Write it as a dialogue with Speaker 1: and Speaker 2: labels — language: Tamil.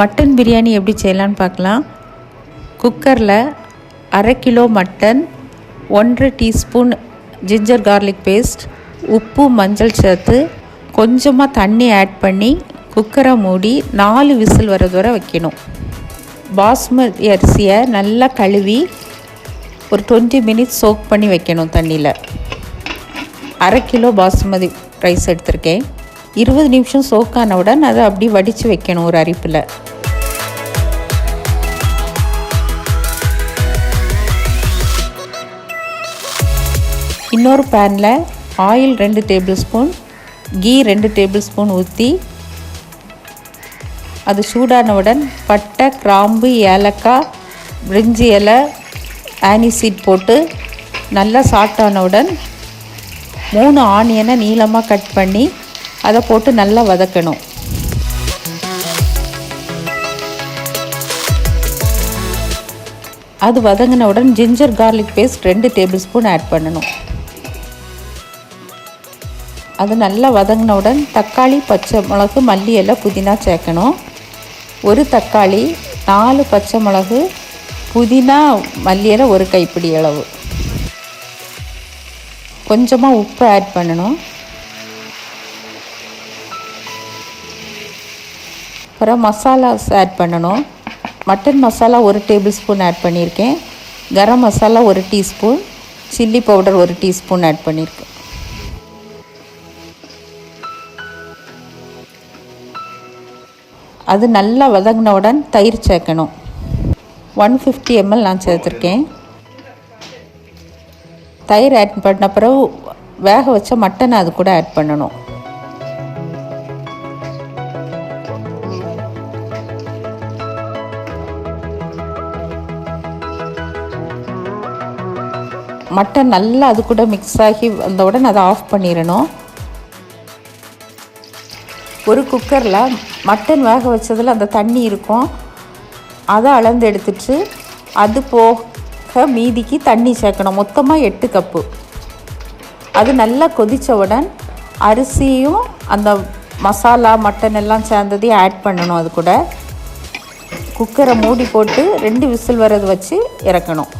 Speaker 1: மட்டன் பிரியாணி எப்படி செய்யலான்னு பார்க்கலாம். குக்கரில் 1/2 kilo mutton, 1 teaspoon ginger garlic paste, உப்பு மஞ்சள் சேர்த்து கொஞ்சமாக தண்ணி ஆட் பண்ணி குக்கரை மூடி 4 விசில் வரது வரை வைக்கணும். பாஸ்மதி அரிசியை நல்லா கழுவி ஒரு 20 மினிட்ஸ் சோக் பண்ணி வைக்கணும் தண்ணியில். 1/2 கிலோ பாஸ்மதி ரைஸ் எடுத்திருக்கேன். 20 நிமிஷம் சோக்கானவுடன் அதை அப்படி வடித்து வைக்கணும் ஒரு அரிப்பில். இன்னொரு பேனில் oil 2 tablespoon, ghee 2 tablespoon ஊற்றி அது சூடானவுடன் பட்டை, கிராம்பு, ஏலக்காய், பிரிஞ்சி இலை, ஆனிசீட் போட்டு நல்லா சாட்டானவுடன் 3 ஆனியனை நீளமாக கட் பண்ணி அதை போட்டு நல்லா வதக்கணும். அது வதங்கினவுடன் ginger garlic paste 2 tablespoon add பண்ணணும். அது நல்லா வதங்கினவுடன் தக்காளி, பச்சை மிளகு, மல்லி இலை, புதினா சேர்க்கணும். 1 தக்காளி, 4 பச்சை மிளகு, புதினா, மல்லி இலை 1 கைப்பிடி அளவு. கொஞ்சமாக உப்பு ஆட் பண்ணணும். அப்புறம் மசாலாஸ் ஆட் பண்ணணும். Mutton masala 1 tablespoon add பண்ணியிருக்கேன். Garam masala 1 teaspoon, chilli powder 1 teaspoon add பண்ணியிருக்கேன். அது நல்லா வதங்கினவுடன் தயிர் சேர்க்கணும். 150 ml நான் சேர்த்துருக்கேன். தயிர் ஆட் பண்ண பிறகு வேக வச்ச மட்டனை அது கூட ஆட் பண்ணணும். மட்டன் நல்லா அது கூட மிக்ஸ் ஆகி வந்தவுடன் அதை ஆஃப் பண்ணிடணும். ஒரு குக்கரில் மட்டன் வேக வச்சதில் அந்த தண்ணி இருக்கும், அதை அளந்து எடுத்துட்டு அது போக மீதிக்கு தண்ணி சேர்க்கணும். மொத்தமாக 8 கப்பு. அது நல்லா கொதித்தவுடன் அரிசியும் அந்த மசாலா மட்டன் எல்லாம் சேர்ந்ததையும் ஆட் பண்ணணும். அது கூட குக்கரை மூடி போட்டு 2 விசில் வரது வச்சு இறக்கணும்.